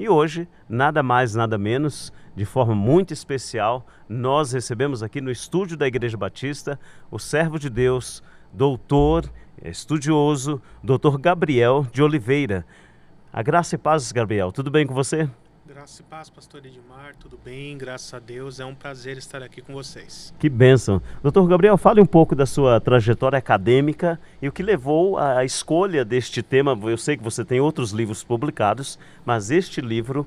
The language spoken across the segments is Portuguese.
E hoje, nada mais, nada menos, de forma muito especial, nós recebemos aqui no estúdio da Igreja Batista o servo de Deus, doutor, estudioso, doutor Gabriel de Oliveira. A graça e paz, Gabriel, tudo bem com você? Graça e paz, pastor Edmar, tudo bem? Graças a Deus, é um prazer estar aqui com vocês. Que bênção. Doutor Gabriel, fale um pouco da sua trajetória acadêmica e o que levou à escolha deste tema. Eu sei que você tem outros livros publicados, mas este livro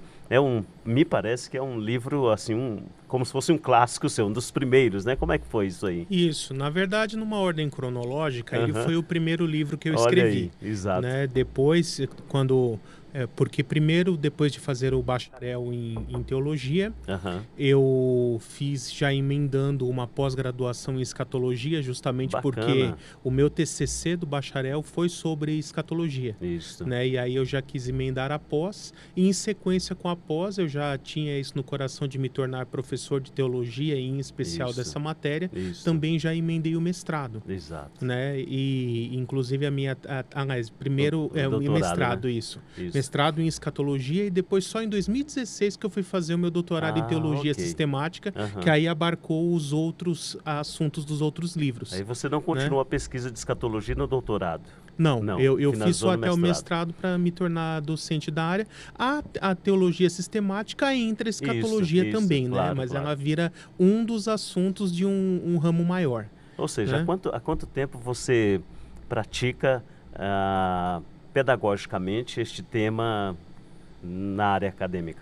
me parece que é um livro assim, como se fosse um clássico seu, um dos primeiros, né? Como é que foi isso aí? Isso, na verdade, numa ordem cronológica, ele foi o primeiro livro que eu Olha escrevi. aí, exato. Né? Depois, porque primeiro, depois de fazer o bacharel em teologia, eu fiz já emendando uma pós-graduação em escatologia, justamente Bacana. porque o meu TCC do bacharel foi sobre escatologia. Isso. Né? E aí eu já quis emendar a pós, e em sequência com a pós eu já tinha isso no coração de me tornar professor de teologia, em especial dessa matéria. Também já emendei o mestrado. Exato. Né? E inclusive primeiro é o mestrado, né? Isso. Mestrado em escatologia, e depois só em 2016 que eu fui fazer o meu doutorado em teologia sistemática, que aí abarcou os outros assuntos dos outros livros. Aí você não continuou a pesquisa de escatologia no doutorado? Não, eu fiz só até o mestrado para me tornar docente da área. A teologia sistemática entra a escatologia também, claro, né? Mas claro. ela vira um dos assuntos de um ramo maior. Ou seja, né? há quanto tempo você pratica pedagogicamente este tema na área acadêmica?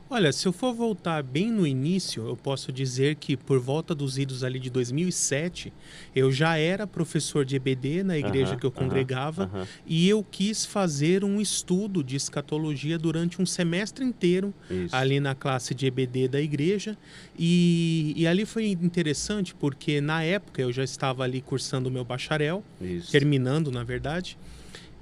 Olha, se eu for voltar bem no início, eu posso dizer que por volta dos idos ali de 2007, eu já era professor de EBD na igreja que eu congregava, e eu quis fazer um estudo de escatologia durante um semestre inteiro ali na classe de EBD da igreja, e ali foi interessante porque na época eu já estava ali cursando o meu bacharel, terminando na verdade,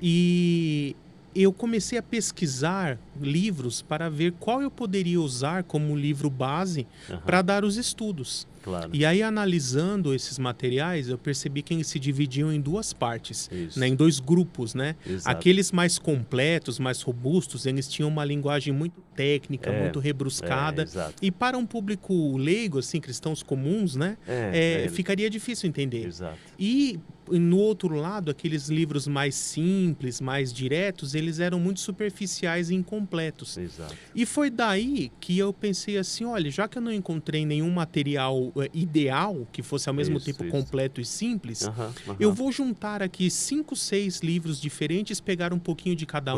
e eu comecei a pesquisar livros para ver qual eu poderia usar como livro base para dar os estudos. Claro. E aí, analisando esses materiais, eu percebi que eles se dividiam em duas partes, né, em dois grupos, né? Aqueles mais completos, mais robustos, eles tinham uma linguagem muito técnica, muito rebruscada. E para um público leigo, assim, cristãos comuns, né, ficaria difícil entender. E no outro lado, aqueles livros mais simples, mais diretos, eles eram muito superficiais e incompletos. E foi daí que eu pensei assim, olha, já que eu não encontrei nenhum material ideal, que fosse ao mesmo tempo completo e simples, eu vou juntar aqui 5, 6 livros diferentes, pegar um pouquinho de cada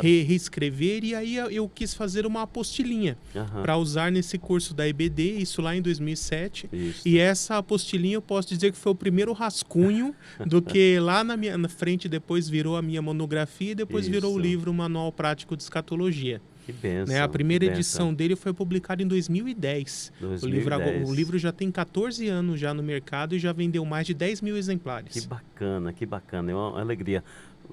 reescrever, e aí eu quis fazer uma apostilinha para usar nesse curso da EBD, isso lá em 2007. E essa apostilinha eu posso dizer que foi o primeiro rascunho do que lá na frente depois virou a minha monografia e depois virou o livro Manual Prático de Escatologia. Que bênção, né? A primeira edição dele foi publicada em 2010. O livro já tem 14 anos já no mercado e já vendeu mais de 10 mil exemplares. Que bacana, é uma alegria.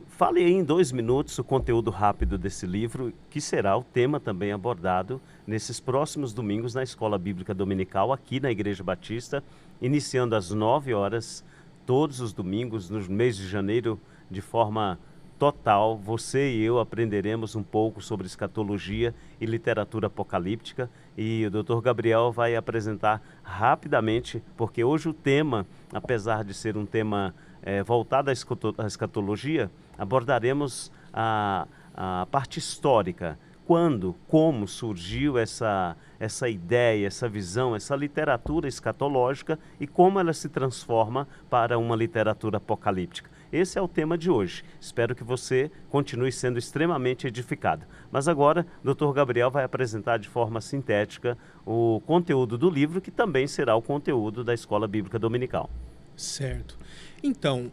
Fale aí em 2 minutos o conteúdo rápido desse livro, que será o tema também abordado nesses próximos domingos na Escola Bíblica Dominical, aqui na Igreja Batista, iniciando às 9 horas, todos os domingos, no mês de janeiro, de forma total. Você e eu aprenderemos um pouco sobre escatologia e literatura apocalíptica, e o Dr. Gabriel vai apresentar rapidamente, porque hoje o tema, apesar de ser um tema voltado à escatologia, abordaremos a parte histórica. Quando, como surgiu essa ideia, essa visão, essa literatura escatológica e como ela se transforma para uma literatura apocalíptica. Esse é o tema de hoje. Espero que você continue sendo extremamente edificado. Mas agora, Dr. Gabriel vai apresentar de forma sintética o conteúdo do livro, que também será o conteúdo da Escola Bíblica Dominical. Certo. Então,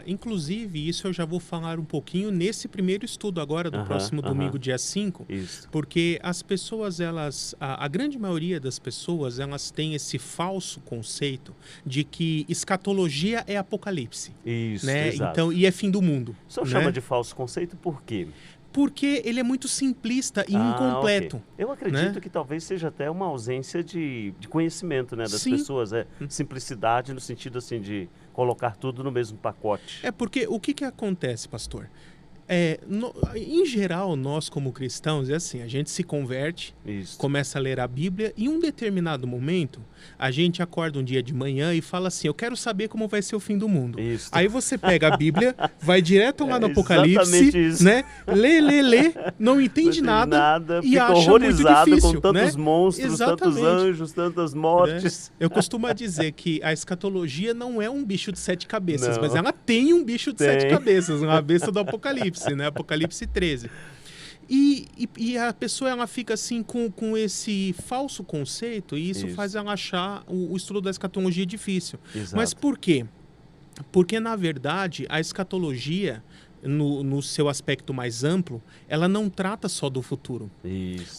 inclusive, isso eu já vou falar um pouquinho nesse primeiro estudo agora, do próximo domingo, dia 5, porque as pessoas, a grande maioria das pessoas, elas têm esse falso conceito de que escatologia é apocalipse. Isso, né? exato. Então, e é fim do mundo. O senhor chama de falso conceito por quê? Porque ele é muito simplista e incompleto. Okay. Eu acredito que talvez seja até uma ausência de conhecimento, né, das pessoas. Simplicidade no sentido assim de colocar tudo no mesmo pacote. É porque o que acontece, pastor? Em geral, nós como cristãos, é assim, a gente se converte, começa a ler a Bíblia e em um determinado momento, a gente acorda um dia de manhã e fala assim, eu quero saber como vai ser o fim do mundo. Aí você pega a Bíblia, vai direto lá no Apocalipse, né? Lê, não entende nada e acha muito difícil, com tantos monstros, tantos anjos, tantas mortes. Eu costumo dizer que a escatologia não é um bicho de 7 cabeças, mas ela tem um bicho de 7 cabeças, uma besta do Apocalipse, né? Apocalipse 13. E a pessoa ela fica assim com esse falso conceito e isso faz ela achar o estudo da escatologia difícil. Exato. Mas por quê? Porque, na verdade, a escatologia, no seu aspecto mais amplo, ela não trata só do futuro.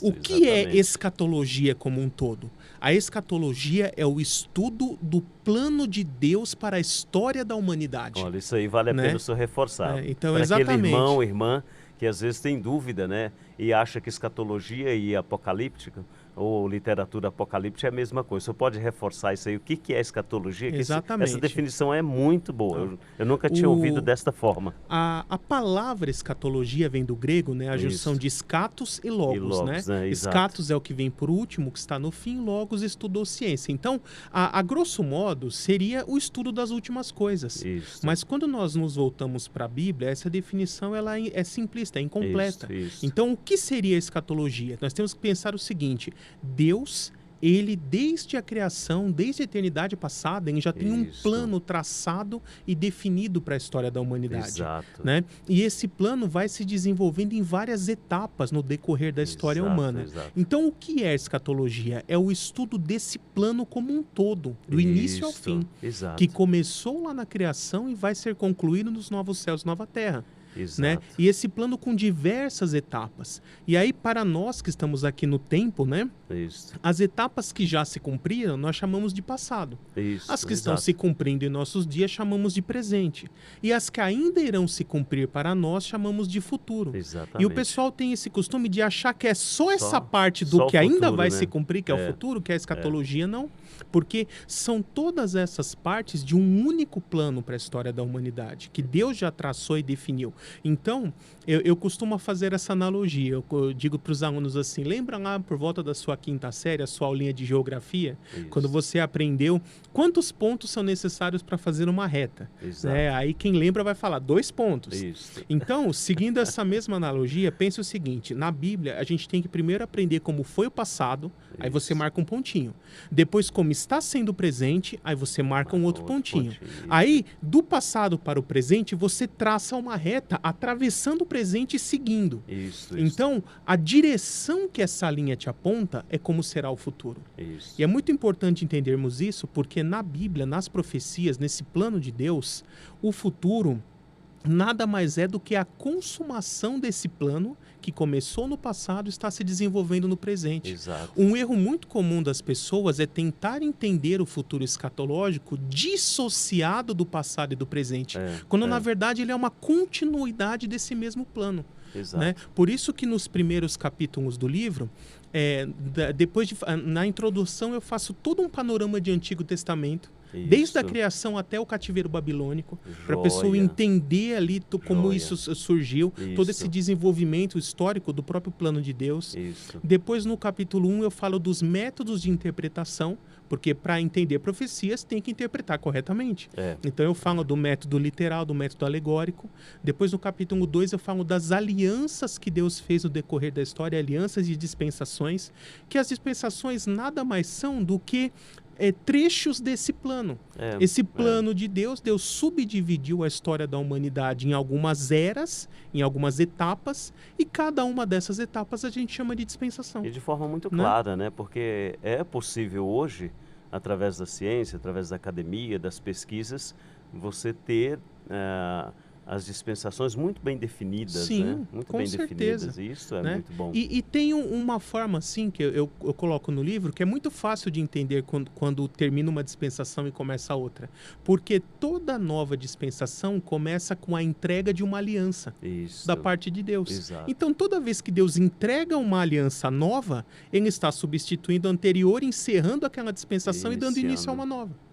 O que é escatologia como um todo? A escatologia é o estudo do plano de Deus para a história da humanidade. Olha, isso aí vale a pena só reforçar. Então, para exatamente. aquele irmão, irmã, que às vezes tem dúvida, né? E acha que escatologia e apocalíptica ou literatura apocalíptica é a mesma coisa. Você pode reforçar isso aí? O que é escatologia? Exatamente. Essa definição é muito boa. Eu nunca tinha ouvido desta forma. A palavra escatologia vem do grego, né? A junção de escatos e logos, né? Escatos é o que vem por último, que está no fim, logos estudou ciência. Então, a grosso modo, seria o estudo das últimas coisas. Mas quando nós nos voltamos para a Bíblia, essa definição ela é simplista, é incompleta. Então, o que seria escatologia? Nós temos que pensar o seguinte: Deus, ele desde a criação, desde a eternidade passada, ele já tem um plano traçado e definido para a história da humanidade. Né? E esse plano vai se desenvolvendo em várias etapas no decorrer da história humana. Então, o que é escatologia? É o estudo desse plano como um todo, do início ao fim, que começou lá na criação e vai ser concluído nos novos céus e nova terra. Né? E esse plano com diversas etapas. E aí, para nós que estamos aqui no tempo, né? As etapas que já se cumpriram, nós chamamos de passado. As que estão se cumprindo em nossos dias, chamamos de presente. E as que ainda irão se cumprir para nós, chamamos de futuro. E o pessoal tem esse costume de achar que é só essa parte do que ainda vai se cumprir, que é o futuro, que é a escatologia, não. Porque são todas essas partes de um único plano para a história da humanidade, que Deus já traçou e definiu. Então, eu costumo fazer essa analogia. Eu digo para os alunos assim, lembra lá por volta da sua 5ª série, a sua aulinha de geografia, quando você aprendeu quantos pontos são necessários para fazer uma reta. Aí quem lembra vai falar 2 pontos. Então, seguindo essa mesma analogia, pense o seguinte, na Bíblia a gente tem que primeiro aprender como foi o passado, aí você marca um pontinho. Depois como está sendo o presente, aí você marca um outro pontinho. Aí, do passado para o presente, você traça uma reta atravessando o presente e seguindo. Então, a direção que essa linha te aponta é como será o futuro. E é muito importante entendermos isso, porque na Bíblia, nas profecias, nesse plano de Deus, o futuro nada mais é do que a consumação desse plano que começou no passado e está se desenvolvendo no presente. Um erro muito comum das pessoas é tentar entender o futuro escatológico dissociado do passado e do presente, quando na verdade ele é uma continuidade desse mesmo plano. Né? Por isso que nos primeiros capítulos do livro, na introdução eu faço todo um panorama de Antigo Testamento, desde a criação até o cativeiro babilônico, para a pessoa entender ali como isso surgiu, todo esse desenvolvimento histórico do próprio plano de Deus. Depois, no capítulo 1, eu falo dos métodos de interpretação, porque para entender profecias tem que interpretar corretamente. Então eu falo do método literal, do método alegórico. Depois no capítulo 2 eu falo das alianças que Deus fez no decorrer da história, alianças e dispensações, que as dispensações nada mais são do que trechos desse plano. Esse plano de Deus, Deus subdividiu a história da humanidade em algumas eras, em algumas etapas, e cada uma dessas etapas a gente chama de dispensação. E de forma muito clara, né? Porque é possível hoje, através da ciência, através da academia, das pesquisas, você ter as dispensações muito bem definidas, né? Muito com bem certeza, definidas. Isso é né? muito bom. E tem uma forma, assim, que eu coloco no livro, que é muito fácil de entender quando termina uma dispensação e começa outra. Porque toda nova dispensação começa com a entrega de uma aliança da parte de Deus. Então, toda vez que Deus entrega uma aliança nova, ele está substituindo a anterior, encerrando aquela dispensação e dando início a uma nova.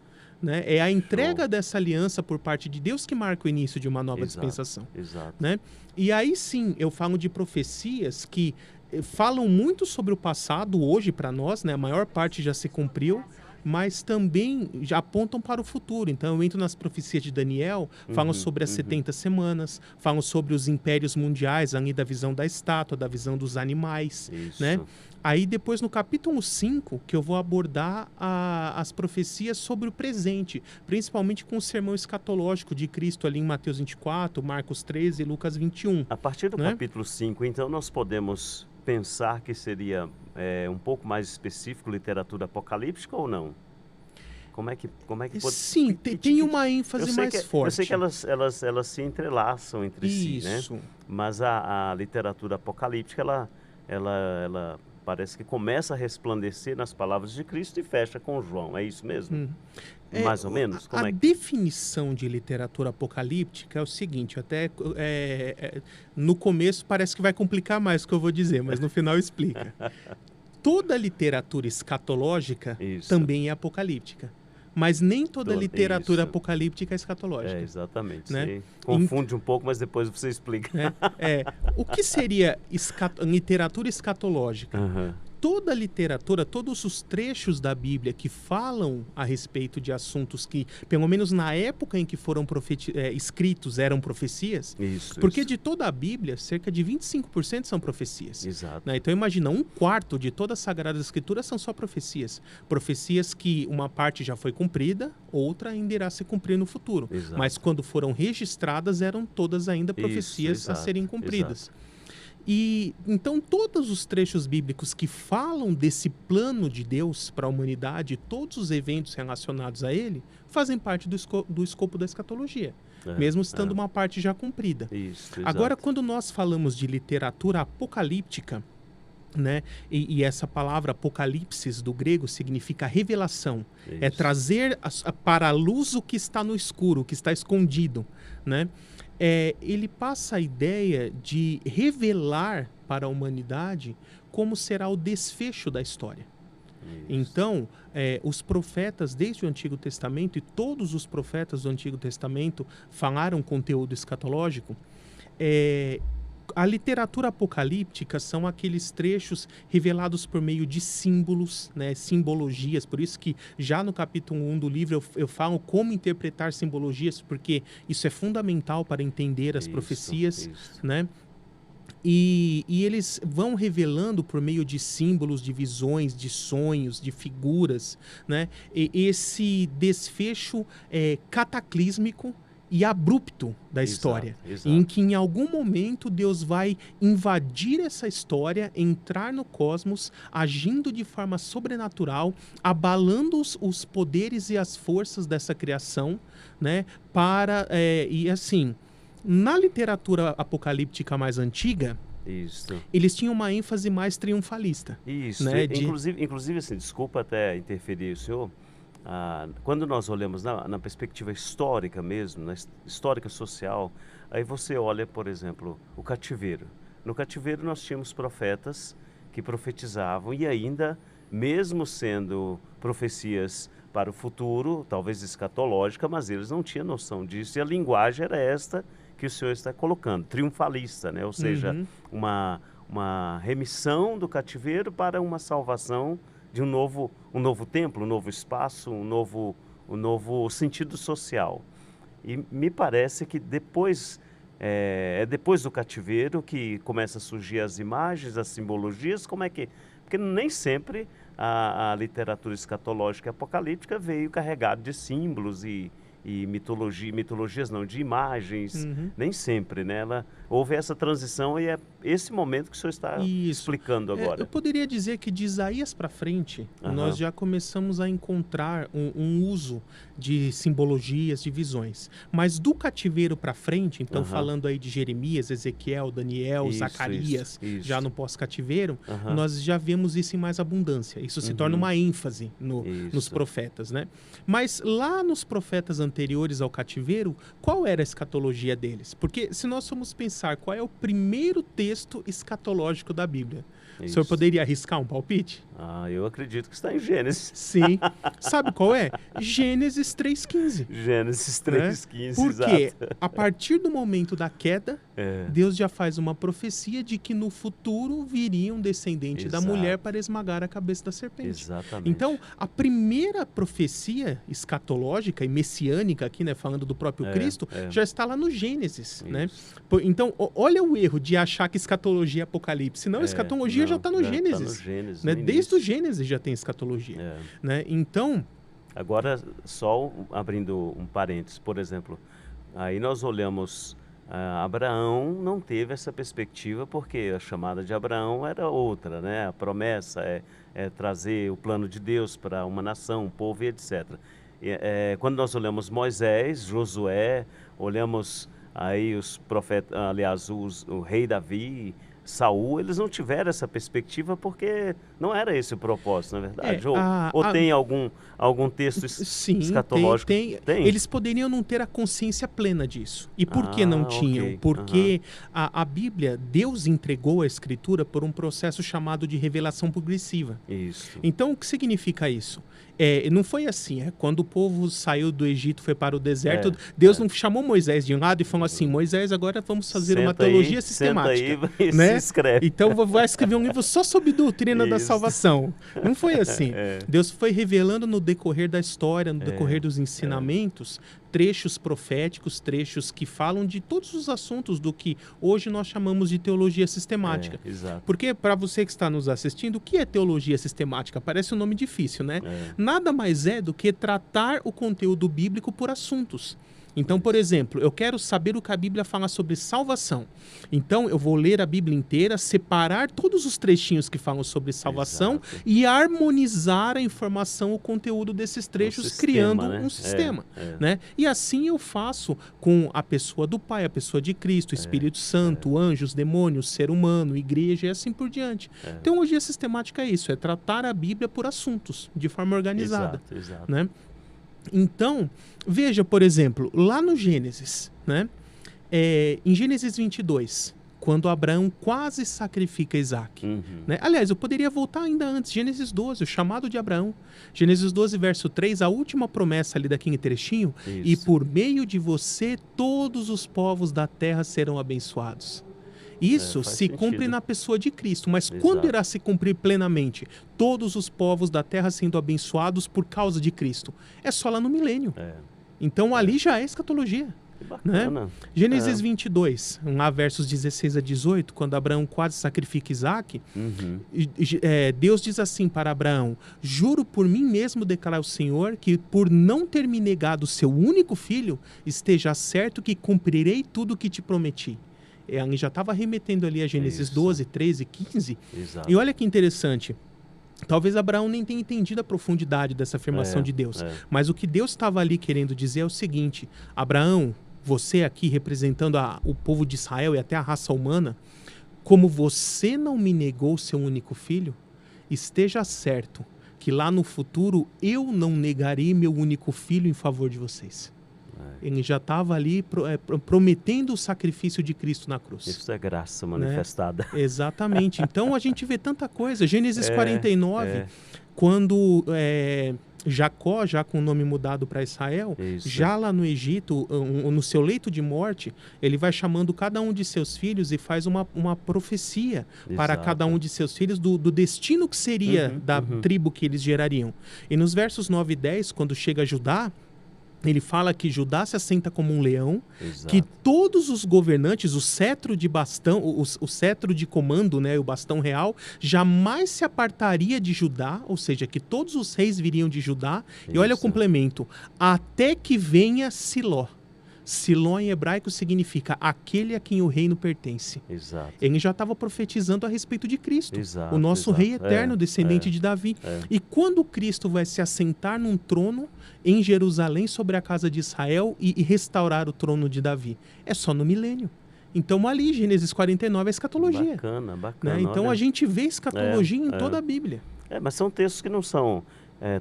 né? É a entrega dessa aliança por parte de Deus que marca o início de uma nova dispensação. Exato. Né? E aí sim, eu falo de profecias que falam muito sobre o passado hoje para nós, né? A maior parte já se cumpriu, mas também já apontam para o futuro. Então eu entro nas profecias de Daniel, falam sobre as 70 semanas, falam sobre os impérios mundiais, ali da visão da estátua, da visão dos animais, né? Aí depois no capítulo 5, que eu vou abordar as profecias sobre o presente, principalmente com o sermão escatológico de Cristo ali em Mateus 24, Marcos 13 e Lucas 21. A partir do capítulo 5, então, nós podemos pensar que seria um pouco mais específico literatura apocalíptica ou não? Como é que pode... Sim, tem uma ênfase mais forte. Eu sei que elas se entrelaçam entre si, né? Mas a literatura apocalíptica, ela parece que começa a resplandecer nas palavras de Cristo e fecha com João. É isso mesmo? Mais ou menos? A definição de literatura apocalíptica é o seguinte, até no começo parece que vai complicar mais o que eu vou dizer, mas no final explica. Toda literatura escatológica também é apocalíptica. Mas nem toda literatura apocalíptica é escatológica. Exatamente. Né? Confunde um pouco, mas depois você explica. O que seria literatura escatológica? Toda literatura, todos os trechos da Bíblia que falam a respeito de assuntos que, pelo menos na época em que foram escritos, eram profecias. Porque de toda a Bíblia, cerca de 25% são profecias. Exato. Né? Então imagina, 1/4 de todas as Sagradas Escrituras são só profecias. Profecias que uma parte já foi cumprida, outra ainda irá se cumprir no futuro. Exato. Mas quando foram registradas, eram todas ainda profecias a serem cumpridas. E então todos os trechos bíblicos que falam desse plano de Deus para a humanidade, todos os eventos relacionados a ele, fazem parte do escopo da escatologia, mesmo estando uma parte já cumprida. Agora, quando nós falamos de literatura apocalíptica, né? E essa palavra apocalipsis do grego significa revelação. É trazer para a luz o que está no escuro, o que está escondido, né? Ele passa a ideia de revelar para a humanidade como será o desfecho da história. Então, os profetas desde o Antigo Testamento, e todos os profetas do Antigo Testamento falaram conteúdo escatológico, a literatura apocalíptica são aqueles trechos revelados por meio de símbolos, né, simbologias. Por isso que já no capítulo 1 do livro eu falo como interpretar simbologias, porque isso é fundamental para entender as profecias, né? E eles vão revelando por meio de símbolos, de visões, de sonhos, de figuras, né? Esse desfecho cataclísmico e abrupto da história, em que em algum momento Deus vai invadir essa história, entrar no cosmos, agindo de forma sobrenatural, abalando os poderes e as forças dessa criação, né? E assim, na literatura apocalíptica mais antiga, eles tinham uma ênfase mais triunfalista. Né? Inclusive, assim, desculpa até interferir o senhor, quando nós olhamos na perspectiva histórica mesmo, na histórica social, aí você olha, por exemplo, o cativeiro. No cativeiro nós tínhamos profetas que profetizavam e ainda, mesmo sendo profecias para o futuro, talvez escatológica, mas eles não tinham noção disso e a linguagem era esta que o senhor está colocando, triunfalista, né? Ou seja, uma remissão do cativeiro para uma salvação de um novo templo, um novo espaço, um novo sentido social. E me parece que depois do cativeiro que começa a surgir as imagens, as simbologias, porque nem sempre a literatura escatológica e apocalíptica veio carregada de símbolos e mitologias não, de imagens, nem sempre, né? Houve essa transição e é esse momento que o senhor está explicando agora. Eu poderia dizer que de Isaías para frente, nós já começamos a encontrar um uso de simbologias, de visões. Mas do cativeiro para frente, então falando aí de Jeremias, Ezequiel, Daniel, Zacarias, já no pós-cativeiro, nós já vemos isso em mais abundância. Isso se torna uma ênfase nos profetas, né? Mas lá nos profetas anteriores ao cativeiro, qual era a escatologia deles? Porque se nós formos pensar qual é o primeiro texto escatológico da Bíblia, o senhor poderia arriscar um palpite? Eu acredito que está em Gênesis. Sim. Sabe qual é? Gênesis 3,15. Gênesis 3,15, Porque exato. a partir do momento da queda, Deus já faz uma profecia de que no futuro viria um descendente da mulher para esmagar a cabeça da serpente. Exatamente. Então, a primeira profecia escatológica e messiânica aqui, né, falando do próprio Cristo, já está lá no Gênesis, né? Então, olha o erro de achar que escatologia é Apocalipse. Não, escatologia já está no Gênesis. Tá no Gênesis, né? Desde o Gênesis já tem escatologia. Né? Então... Agora, só abrindo um parênteses, por exemplo, aí nós olhamos, Abraão não teve essa perspectiva porque a chamada de Abraão era outra, né? A promessa é trazer o plano de Deus para uma nação, um povo e etc. Quando nós olhamos Moisés, Josué, olhamos aí os profetas, aliás, o rei Davi, Saul, eles não tiveram essa perspectiva porque não era esse o propósito, na verdade. Ou tem algum texto escatológico? Tem. Eles poderiam não ter a consciência plena disso. E por que não tinham? Porque a Bíblia, Deus entregou a Escritura por um processo chamado de revelação progressiva. Isso. Então, o que significa isso? Não foi assim, quando o povo saiu do Egito, foi para o deserto, Deus não chamou Moisés de um lado e falou assim, Moisés, agora vamos fazer uma teologia sistemática. Né? Escreve. Então vai escrever um livro só sobre doutrina da salvação. Não foi assim. Deus foi revelando no decorrer da história, no decorrer dos ensinamentos, trechos proféticos, trechos que falam de todos os assuntos do que hoje nós chamamos de teologia sistemática. Porque, para você que está nos assistindo, o que é teologia sistemática? Parece um nome difícil, né? Nada mais é do que tratar o conteúdo bíblico por assuntos. Então, por exemplo, eu quero saber o que a Bíblia fala sobre salvação. Então, eu vou ler a Bíblia inteira, separar todos os trechinhos que falam sobre salvação e harmonizar a informação, o conteúdo desses trechos, criando um sistema. Né? E assim eu faço com a pessoa do Pai, a pessoa de Cristo, Espírito Santo, anjos, demônios, ser humano, igreja e assim por diante. Teologia sistemática é isso, é tratar a Bíblia por assuntos, de forma organizada. Exato. Né? Então, veja, por exemplo, lá no Gênesis, né? Em Gênesis 22, quando Abraão quase sacrifica Isaac. Né? Aliás, eu poderia voltar ainda antes, Gênesis 12, o chamado de Abraão. Gênesis 12, verso 3, a última promessa ali daquele trechinho. E por meio de você, todos os povos da terra serão abençoados. Isso se cumpre na pessoa de Cristo, mas quando irá se cumprir plenamente? Todos os povos da terra sendo abençoados por causa de Cristo. É só lá no milênio. Então ali já é escatologia. Que bacana. Né? Gênesis 22, lá versos 16 a 18, quando Abraão quase sacrifica Isaac, Deus diz assim para Abraão, juro por mim mesmo, declara o Senhor, que por não ter me negado o seu único filho, esteja certo que cumprirei tudo o que te prometi. Ele já estava remetendo ali a Gênesis 12, 13, 15. E olha que interessante. Talvez Abraão nem tenha entendido a profundidade dessa afirmação de Deus. Mas o que Deus estava ali querendo dizer é o seguinte. Abraão, você aqui representando o povo de Israel e até a raça humana, como você não me negou seu único filho, esteja certo que lá no futuro eu não negarei meu único filho em favor de vocês. Ele já estava ali prometendo o sacrifício de Cristo na cruz. Isso é graça manifestada. Né? Exatamente. Então a gente vê tanta coisa. Gênesis 49, quando Jacó, já com o nome mudado para Israel, já lá no Egito, no seu leito de morte, ele vai chamando cada um de seus filhos e faz uma profecia para cada um de seus filhos do destino que seria da tribo que eles gerariam. E nos versos 9 e 10, quando chega Judá, ele fala que Judá se assenta como um leão, que todos os governantes, o cetro de bastão, o cetro de comando, né, o bastão real, jamais se apartaria de Judá, ou seja, que todos os reis viriam de Judá. E olha o complemento, até que venha Siló. Siló em hebraico significa aquele a quem o reino pertence. Ele já estava profetizando a respeito de Cristo, o nosso rei eterno, descendente de Davi. E quando Cristo vai se assentar num trono em Jerusalém sobre a casa de Israel e restaurar o trono de Davi? É só no milênio. Então ali, Gênesis 49 é escatologia. Bacana. Né? Então a gente vê escatologia em toda a Bíblia. Mas são textos que não são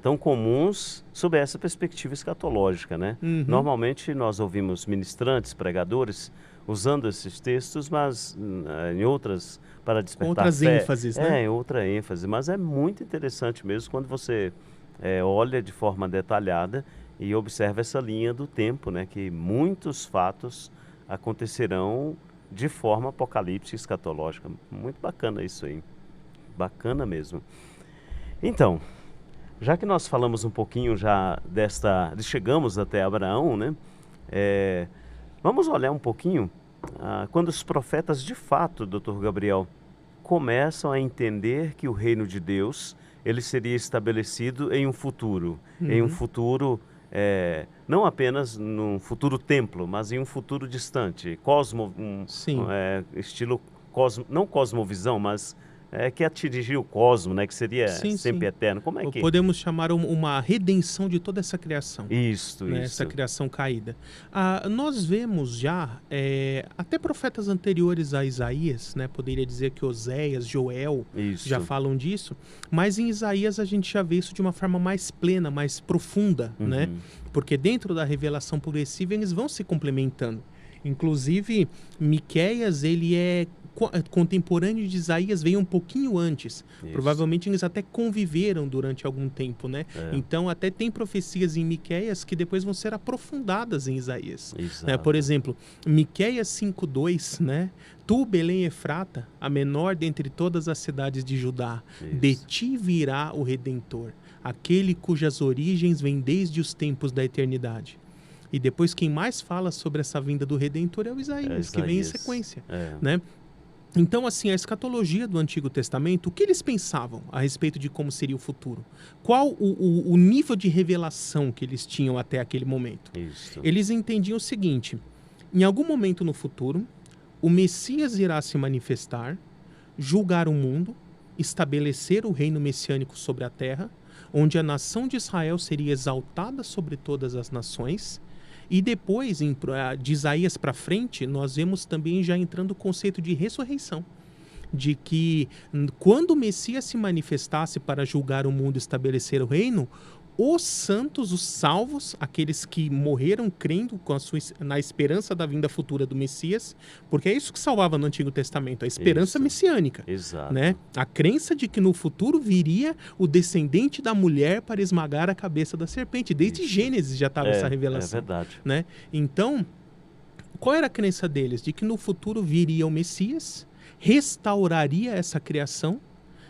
tão comuns sob essa perspectiva escatológica, né? Normalmente nós ouvimos ministrantes, pregadores, usando esses textos, mas em outras para despertar outras fé. ênfases, né? É, outra ênfase, mas é muito interessante mesmo quando você olha de forma detalhada e observa essa linha do tempo, né? Que muitos fatos acontecerão de forma apocalíptica escatológica. Muito bacana isso aí, bacana mesmo. Então, já que nós falamos um pouquinho já chegamos até Abraão, né? Vamos olhar um pouquinho quando os profetas de fato, Dr. Gabriel, começam a entender que o reino de Deus ele seria estabelecido em um futuro, em um futuro não apenas num futuro templo, mas em um futuro distante, estilo não cosmovisão, mas que atingir o cosmo, né? Que seria sempre eterno. Como é que... Podemos chamar uma redenção de toda essa criação. Isso. Essa criação caída. Nós vemos já, até profetas anteriores a Isaías, né? Poderia dizer que Oséias, Joel já falam disso, mas em Isaías a gente já vê isso de uma forma mais plena, mais profunda, né? Porque dentro da revelação progressiva eles vão se complementando. Inclusive, Miqueias, ele é contemporâneo de Isaías, veio um pouquinho antes. Isso. Provavelmente eles até conviveram durante algum tempo, né? Então até tem profecias em Miqueias que depois vão ser aprofundadas em Isaías. Por exemplo, Miqueias 5:2, né? Tu, Belém Efrata, a menor dentre todas as cidades de Judá, de ti virá o Redentor, aquele cujas origens vêm desde os tempos da eternidade. E depois quem mais fala sobre essa vinda do Redentor é o Isaías, que vem em sequência, né? Então, assim, a escatologia do Antigo Testamento, o que eles pensavam a respeito de como seria o futuro? Qual o nível de revelação que eles tinham até aquele momento? Eles entendiam o seguinte: em algum momento no futuro, o Messias irá se manifestar, julgar o mundo, estabelecer o reino messiânico sobre a terra, onde a nação de Israel seria exaltada sobre todas as nações. E depois, de Isaías para frente, nós vemos também já entrando o conceito de ressurreição. De que quando o Messias se manifestasse para julgar o mundo e estabelecer o reino, os santos, os salvos, aqueles que morreram crendo na esperança da vinda futura do Messias, porque é isso que salvava no Antigo Testamento, a esperança messiânica. Né? A crença de que no futuro viria o descendente da mulher para esmagar a cabeça da serpente. Desde Gênesis já estava essa revelação. É verdade. Né? Então, qual era a crença deles? De que no futuro viria o Messias, restauraria essa criação,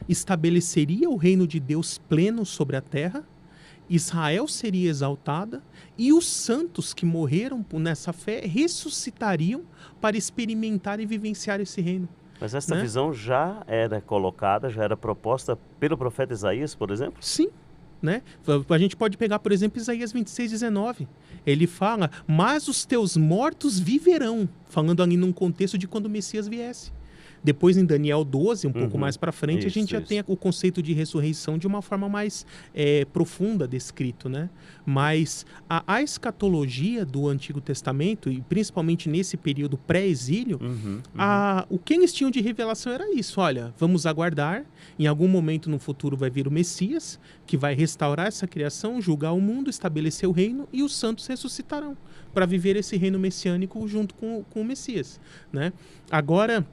estabeleceria o reino de Deus pleno sobre a terra, Israel seria exaltada e os santos que morreram nessa fé ressuscitariam para experimentar e vivenciar esse reino. Mas essa visão já era colocada, já era proposta pelo profeta Isaías, por exemplo? Sim. Né? A gente pode pegar, por exemplo, Isaías 26:19. Ele fala, mas os teus mortos viverão, falando ali num contexto de quando o Messias viesse. Depois, em Daniel 12, um pouco mais para frente, a gente já tem o conceito de ressurreição de uma forma mais profunda descrito, né? Mas a escatologia do Antigo Testamento, e principalmente nesse período pré-exílio, o que eles tinham de revelação era isso. Olha, vamos aguardar, em algum momento no futuro vai vir o Messias, que vai restaurar essa criação, julgar o mundo, estabelecer o reino, e os santos ressuscitarão para viver esse reino messiânico junto com o Messias, né? Agora,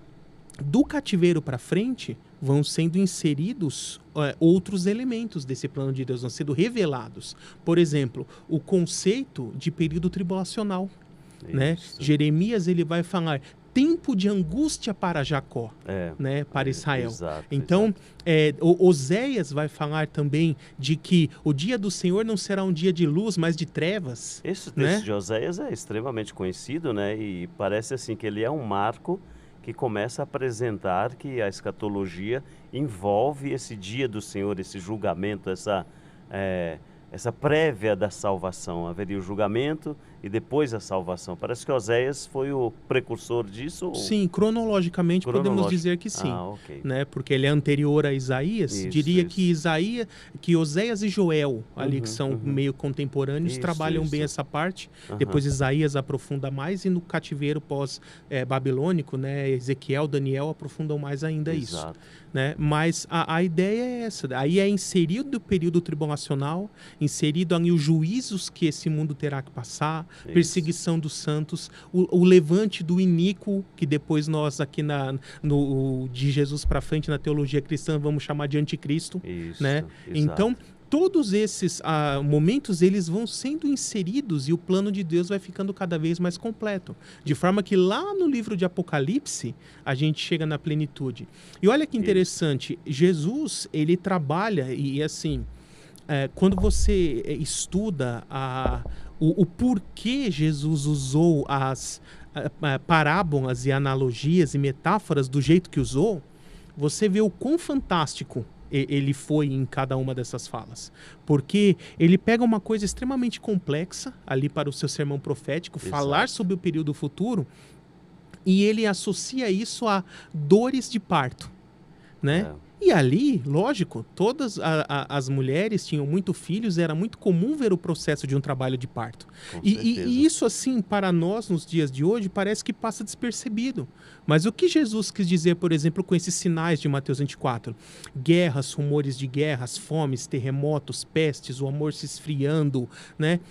do cativeiro para frente, vão sendo inseridos outros elementos desse plano de Deus, vão sendo revelados. Por exemplo, o conceito de período tribulacional. Né? Jeremias ele vai falar tempo de angústia para Jacó, né? Para Israel. Então, Oséias vai falar também de que o dia do Senhor não será um dia de luz, mas de trevas. Esse texto de Oséias é extremamente conhecido, né? E parece assim que ele é um marco que começa a apresentar que a escatologia envolve esse dia do Senhor, esse julgamento, essa prévia da salvação. Haveria o julgamento e depois a salvação. Parece que Oséias foi o precursor disso? Sim, cronologicamente podemos dizer que sim. Né? Porque ele é anterior a Isaías. Diria que Oséias e Joel, ali que são meio contemporâneos, trabalham bem essa parte. Depois Isaías aprofunda mais e no cativeiro pós-babilônico, né, Ezequiel, Daniel aprofundam mais ainda isso. né? Mas a ideia é essa. Aí é inserido o período tribulacional, inserido ali os juízos que esse mundo terá que passar, perseguição dos santos, o levante do iníquo, que depois nós aqui de Jesus para frente na teologia cristã vamos chamar de anticristo. Isso, né? exato. Então, todos esses momentos, eles vão sendo inseridos e o plano de Deus vai ficando cada vez mais completo. De forma que lá no livro de Apocalipse, a gente chega na plenitude. E olha que interessante, Jesus, ele trabalha, e assim, quando você estuda o porquê Jesus usou as parábolas e analogias e metáforas do jeito que usou, você vê o quão fantástico ele foi em cada uma dessas falas. Porque ele pega uma coisa extremamente complexa ali para o seu sermão profético, falar sobre o período futuro, e ele associa isso a dores de parto, né? E ali, lógico, todas as mulheres tinham muitos filhos, era muito comum ver o processo de um trabalho de parto. E isso, assim, para nós, nos dias de hoje, parece que passa despercebido. Mas o que Jesus quis dizer, por exemplo, com esses sinais de Mateus 24? Guerras, rumores de guerras, fomes, terremotos, pestes, o amor se esfriando, né?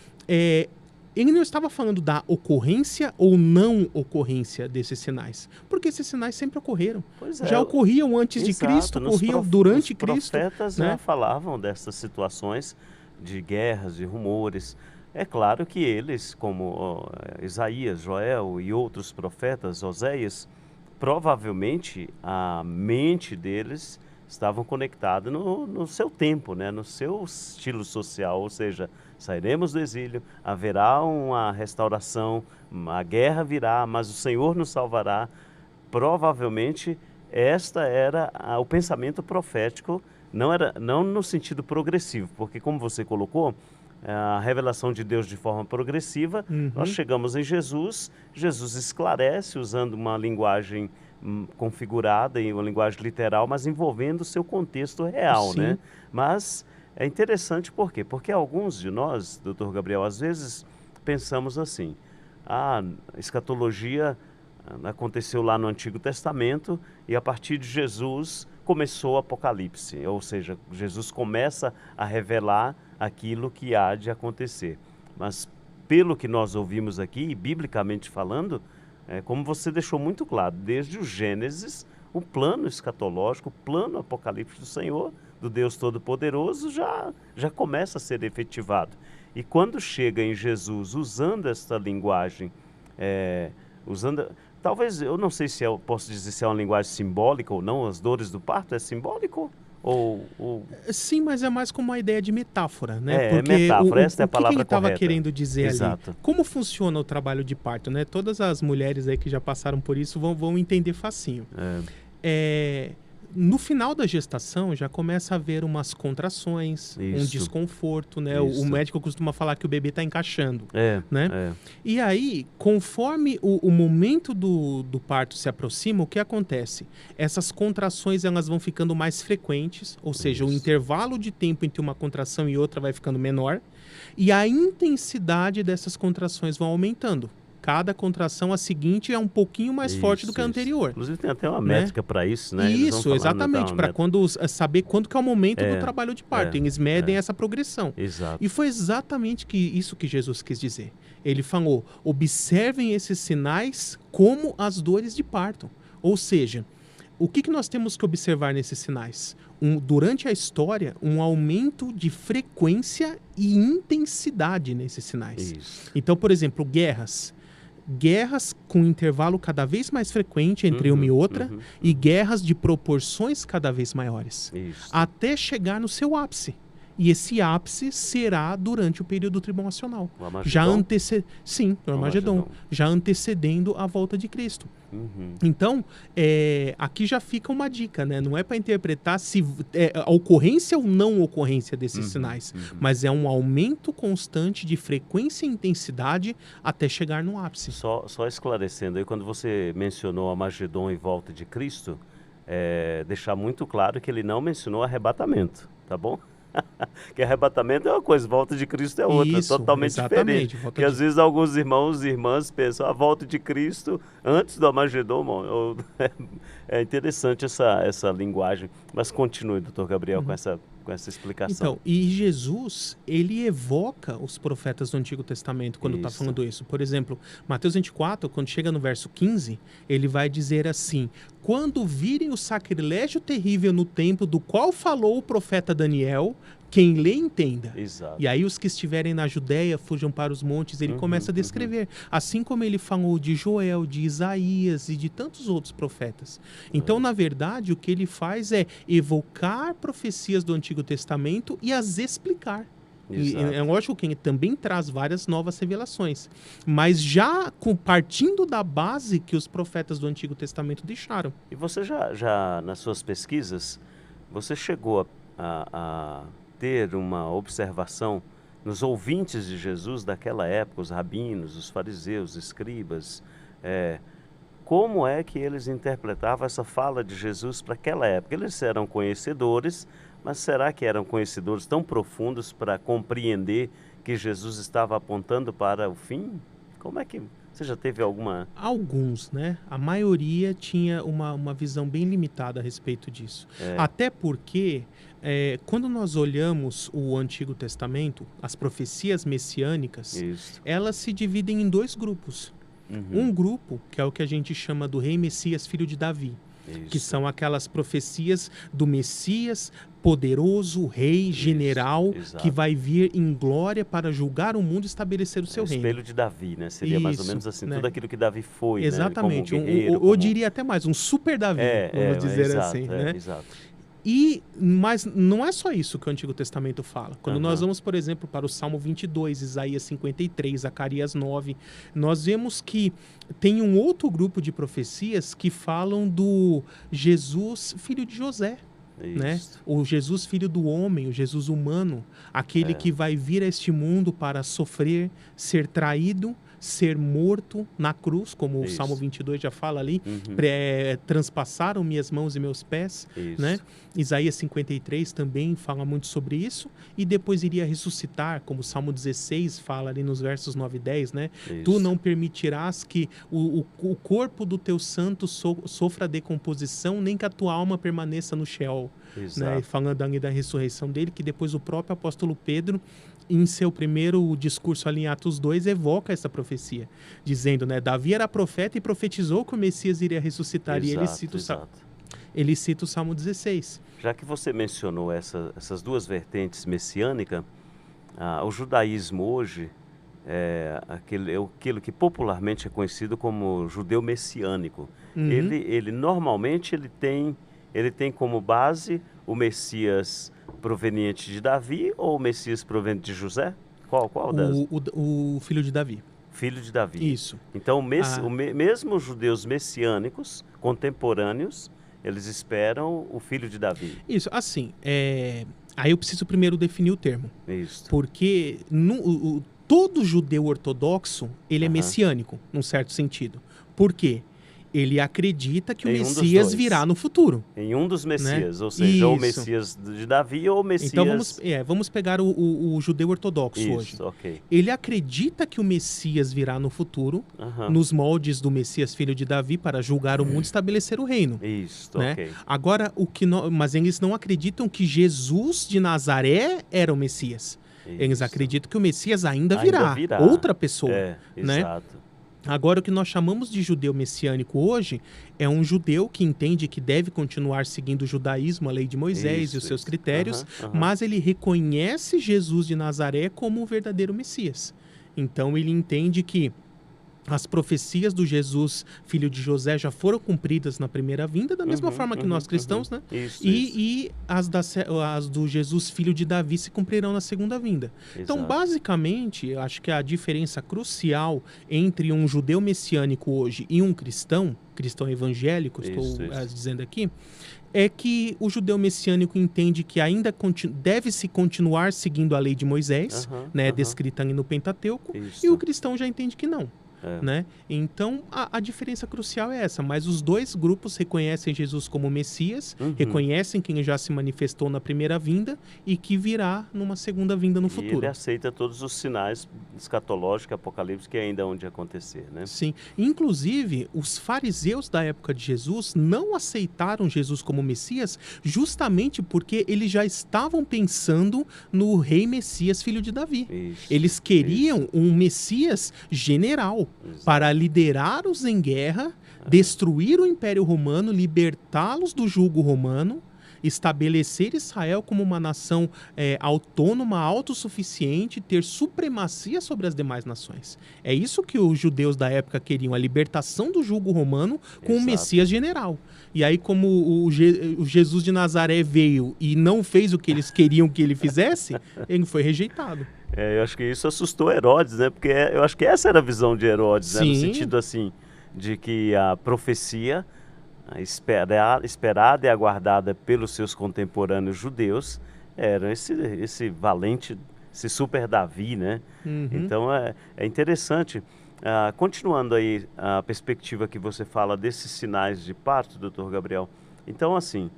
Ele não estava falando da ocorrência ou não ocorrência desses sinais, porque esses sinais sempre ocorreram. Já ocorriam antes de Cristo, ocorriam durante Cristo. Os profetas já falavam dessas situações de guerras, de rumores. É claro que eles, como Isaías, Joel e outros profetas, Oséias, provavelmente a mente deles estavam conectadas no seu tempo, né? No seu estilo social, ou seja, sairemos do exílio, haverá uma restauração, a guerra virá, mas o Senhor nos salvará. Provavelmente esta era o pensamento profético, não no sentido progressivo, porque como você colocou, a revelação de Deus de forma progressiva, nós chegamos em Jesus, Jesus esclarece usando uma linguagem configurada em uma linguagem literal, mas envolvendo o seu contexto real, né? Mas é interessante por quê? Porque alguns de nós, doutor Gabriel, às vezes pensamos assim, a escatologia aconteceu lá no Antigo Testamento e a partir de Jesus começou o Apocalipse, ou seja, Jesus começa a revelar aquilo que há de acontecer. Mas pelo que nós ouvimos aqui, biblicamente falando, como você deixou muito claro, desde o Gênesis, o plano escatológico, o plano apocalíptico do Senhor, do Deus Todo-Poderoso, já começa a ser efetivado. E quando chega em Jesus, usando esta linguagem, talvez, eu não sei se eu posso dizer se é uma linguagem simbólica ou não, as dores do parto é simbólico? Sim, mas é mais como uma ideia de metáfora, né? Porque metáfora, esta é a palavra que ele estava correta. querendo dizer Exato. ali? Como funciona o trabalho de parto, né? Todas as mulheres aí que já passaram por isso vão entender facinho. No final da gestação já começa a haver umas contrações, um desconforto, né? O médico costuma falar que o bebê está encaixando, né? E aí, conforme o momento do parto se aproxima, o que acontece? Essas contrações elas vão ficando mais frequentes, ou seja, o intervalo de tempo entre uma contração e outra vai ficando menor, e a intensidade dessas contrações vão aumentando. Cada contração, a seguinte, é um pouquinho mais forte do que a anterior. Inclusive tem até uma métrica para isso, né? Isso, exatamente, para saber quando que é o momento do trabalho de parto. Eles medem essa progressão. Exato. E foi exatamente isso que Jesus quis dizer. Ele falou, observem esses sinais como as dores de parto. Ou seja, o que nós temos que observar nesses sinais? Durante a história, um aumento de frequência e intensidade nesses sinais. Então, por exemplo, guerras com intervalo cada vez mais frequente entre uma e outra, e guerras de proporções cada vez maiores, até chegar no seu ápice. E esse ápice será durante o período tribulacional. O Armagedon, já antecedendo a volta de Cristo. Então, aqui já fica uma dica, né? Não é para interpretar se a ocorrência ou não ocorrência desses sinais, mas é um aumento constante de frequência e intensidade até chegar no ápice. Só esclarecendo aí, quando você mencionou Armagedon e volta de Cristo, deixar muito claro que ele não mencionou arrebatamento, tá bom? Que arrebatamento é uma coisa, volta de Cristo é outra, Isso, totalmente diferente. Porque às vezes alguns irmãos e irmãs pensam a volta de Cristo antes do Armagedon. É interessante essa linguagem. Mas continue, doutor Gabriel, com essa explicação. Então, e Jesus, ele evoca os profetas do Antigo Testamento quando está falando isso. Por exemplo, Mateus 24, quando chega no verso 15, ele vai dizer assim: quando virem o sacrilégio terrível no templo do qual falou o profeta Daniel, quem lê entenda. Exato. E aí os que estiverem na Judéia fujam para os montes. Ele começa a descrever. Assim como ele falou de Joel, de Isaías e de tantos outros profetas. Então, na verdade, o que ele faz é evocar profecias do Antigo Testamento e as explicar. E é lógico que ele também traz várias novas revelações. Mas já partindo da base que os profetas do Antigo Testamento deixaram. E você já nas suas pesquisas, você chegou a ter uma observação nos ouvintes de Jesus daquela época, os rabinos, os fariseus, os escribas, como é que eles interpretavam essa fala de Jesus para aquela época? Eles eram conhecedores, mas será que eram conhecedores tão profundos para compreender que Jesus estava apontando para o fim? Como é que... Você já teve alguma... Alguns, né? A maioria tinha uma visão bem limitada a respeito disso. Até porque, quando nós olhamos o Antigo Testamento, as profecias messiânicas, elas se dividem em dois grupos. Um grupo, que é o que a gente chama do Rei Messias, filho de Davi. Que são aquelas profecias do Messias poderoso, rei, general, que vai vir em glória para julgar o mundo e estabelecer o seu reino. Espelho de Davi, né? Seria mais ou menos assim, tudo aquilo que Davi foi, exatamente, né? Como guerreiro, eu diria até mais, um super Davi, vamos dizer assim, né? Exato. Mas não é só isso que o Antigo Testamento fala. Quando nós vamos, por exemplo, para o Salmo 22, Isaías 53, Zacarias 9, nós vemos que tem um outro grupo de profecias que falam do Jesus, filho de José. Né? O Jesus filho do homem, o Jesus humano, aquele que vai vir a este mundo para sofrer, ser traído, ser morto na cruz, como o Salmo 22 já fala ali, transpassaram minhas mãos e meus pés, né? Isaías 53 também fala muito sobre isso, e depois iria ressuscitar, como o Salmo 16 fala ali nos versos 9 e 10, né? Tu não permitirás que o corpo do teu santo sofra decomposição, nem que a tua alma permaneça no Sheol, né? Falando ali da ressurreição dele, que depois o próprio apóstolo Pedro, em seu primeiro discurso ali em Atos 2, evoca essa profecia, dizendo, né, Davi era profeta e profetizou que o Messias iria ressuscitar, e ele cita o Salmo 16. Já que você mencionou essas duas vertentes messiânicas, o judaísmo hoje é aquilo que popularmente é conhecido como judeu messiânico. Ele normalmente ele tem como base o Messias proveniente de Davi ou o Messias proveniente de José? Qual das? O filho de Davi. Filho de Davi. Isso. Então, mesmo os judeus messiânicos contemporâneos, eles esperam o filho de Davi. Isso, assim, aí eu preciso primeiro definir o termo. Isso. Porque todo judeu ortodoxo, ele é messiânico, num certo sentido. Por quê? Ele acredita que o Messias virá no futuro. Em um dos Messias, né? Ou seja, ou o Messias de Davi ou o Messias... Então vamos pegar o judeu ortodoxo hoje. Ele acredita que o Messias virá no futuro, nos moldes do Messias filho de Davi, para julgar o mundo e estabelecer o reino. Né? Agora, mas eles não acreditam que Jesus de Nazaré era o Messias. Eles acreditam que o Messias ainda virá. Outra pessoa. Né? Exato. Agora, o que nós chamamos de judeu messiânico hoje é um judeu que entende que deve continuar seguindo o judaísmo, a lei de Moisés e os seus critérios, mas ele reconhece Jesus de Nazaré como o verdadeiro Messias. Então, ele entende que as profecias do Jesus, filho de José, já foram cumpridas na primeira vinda, da mesma forma que nós cristãos, né? E as do Jesus, filho de Davi, se cumprirão na segunda vinda. Então, basicamente, eu acho que a diferença crucial entre um judeu messiânico hoje e um cristão evangélico, estou dizendo aqui, é que o judeu messiânico entende que ainda deve-se continuar seguindo a lei de Moisés, né, descrita ali no Pentateuco, e o cristão já entende que não. né? Então, a diferença crucial é essa. Mas os dois grupos reconhecem Jesus como Messias, reconhecem quem já se manifestou na primeira vinda e que virá numa segunda vinda no futuro. Ele aceita todos os sinais escatológicos, apocalípticos que ainda hão de acontecer, né? Sim. Inclusive, os fariseus da época de Jesus não aceitaram Jesus como Messias justamente porque eles já estavam pensando no rei Messias, filho de Davi. Eles queriam um Messias general para liderar os em guerra, destruir o Império Romano, libertá-los do jugo romano, estabelecer Israel como uma nação autônoma, autossuficiente, ter supremacia sobre as demais nações. É isso que os judeus da época queriam, a libertação do jugo romano com o Messias general. E aí, como o Jesus de Nazaré veio e não fez o que eles queriam que ele fizesse, ele foi rejeitado. Eu acho que isso assustou Herodes, né? Porque eu acho que essa era a visão de Herodes, né? No sentido assim, de que a profecia esperada e aguardada pelos seus contemporâneos judeus era esse valente, esse super Davi, né? Então é interessante. Continuando aí a perspectiva que você fala desses sinais de parto, doutor Gabriel. Então, assim,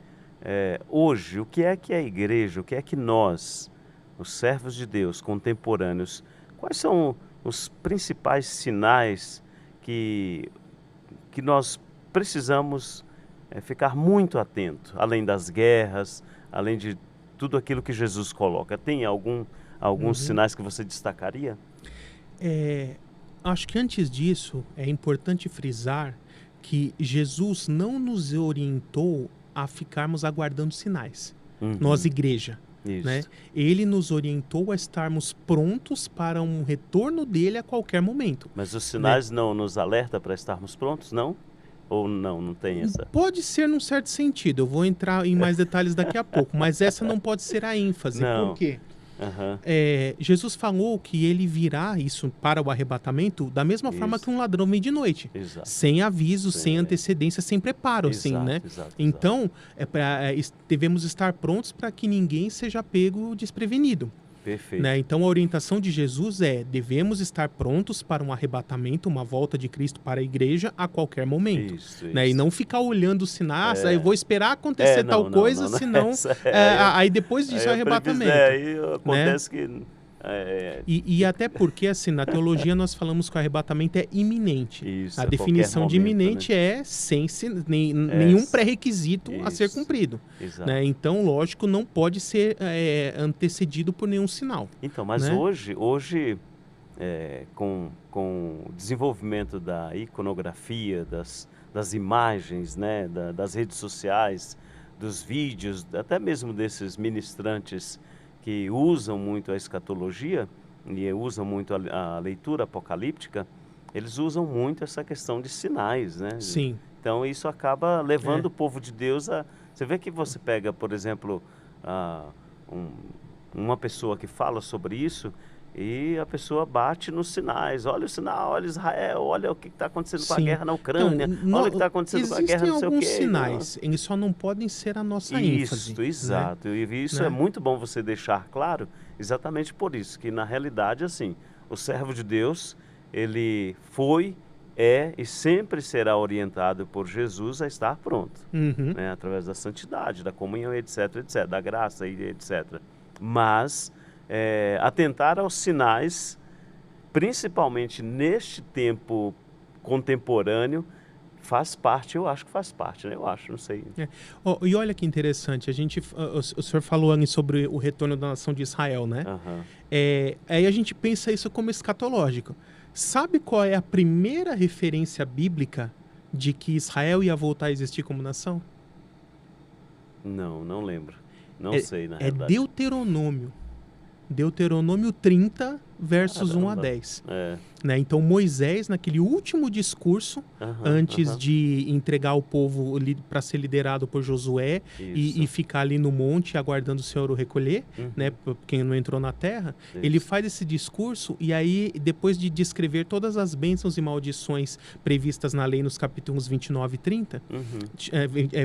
hoje, o que é que a igreja, o que é que nós, os servos de Deus contemporâneos, quais são os principais sinais que nós precisamos ficar muito atento, além das guerras, além de tudo aquilo que Jesus coloca? Tem alguns sinais que você destacaria? Acho que antes disso é importante frisar que Jesus não nos orientou a ficarmos aguardando sinais. Nós, igreja. Né? Ele nos orientou a estarmos prontos para um retorno dele a qualquer momento. Mas os sinais não nos alertam para estarmos prontos, não? Ou não tem essa? Pode ser num certo sentido. Eu vou entrar em mais detalhes daqui a pouco. Mas essa não pode ser a ênfase. Não. Por quê? Jesus falou que ele virá, isso para o arrebatamento, da mesma forma que um ladrão vem de noite. Sem aviso, sem antecedência, sem preparo, assim, né? Então, devemos estar prontos para que ninguém seja pego desprevenido. Perfeito. Né? Então, a orientação de Jesus devemos estar prontos para um arrebatamento, uma volta de Cristo para a igreja a qualquer momento. Né? E não ficar olhando os sinais, eu vou esperar acontecer tal coisa, senão... aí depois disso é arrebatamento. Aí acontece, né? Que... E até porque, assim, na teologia nós falamos que o arrebatamento é iminente. A definição de iminente, né? Sem nenhum pré-requisito a ser cumprido. Né? Então, lógico, não pode ser antecedido por nenhum sinal. Então, mas né? hoje com o desenvolvimento da iconografia, das imagens, né? Das redes sociais, dos vídeos, até mesmo desses ministrantes que usam muito a escatologia e usam muito a leitura apocalíptica, eles usam muito essa questão de sinais, né? Sim. Então isso acaba levando o povo de Deus a... Você vê que você pega, por exemplo, uma pessoa que fala sobre isso e a pessoa bate nos sinais. Olha o sinal, olha Israel, olha o que está acontecendo com a guerra na Ucrânia, olha o que está acontecendo com a guerra não sei o quê. Existem alguns sinais, eles só não podem ser a nossa ênfase. Exato. Né? E isso é muito bom você deixar claro, exatamente por isso, que na realidade, assim, o servo de Deus, ele foi, e sempre será orientado por Jesus a estar pronto, né? Através da santidade, da comunhão, etc, da graça, etc. Mas... atentar aos sinais, principalmente neste tempo contemporâneo, faz parte, eu acho que faz parte, né? Eu acho, não sei. E olha que interessante, o senhor falou ali sobre o retorno da nação de Israel, né? Aí a gente pensa isso como escatológico. Sabe qual é a primeira referência bíblica de que Israel ia voltar a existir como nação? Não lembro. Não sei, na verdade. Deuteronômio 30, versos 1 a 10. Né? Então, Moisés, naquele último discurso, antes de entregar o povo para ser liderado por Josué e ficar ali no monte aguardando o Senhor o recolher, né? Quem não entrou na terra, ele faz esse discurso e aí, depois de descrever todas as bênçãos e maldições previstas na lei nos capítulos 29 e 30,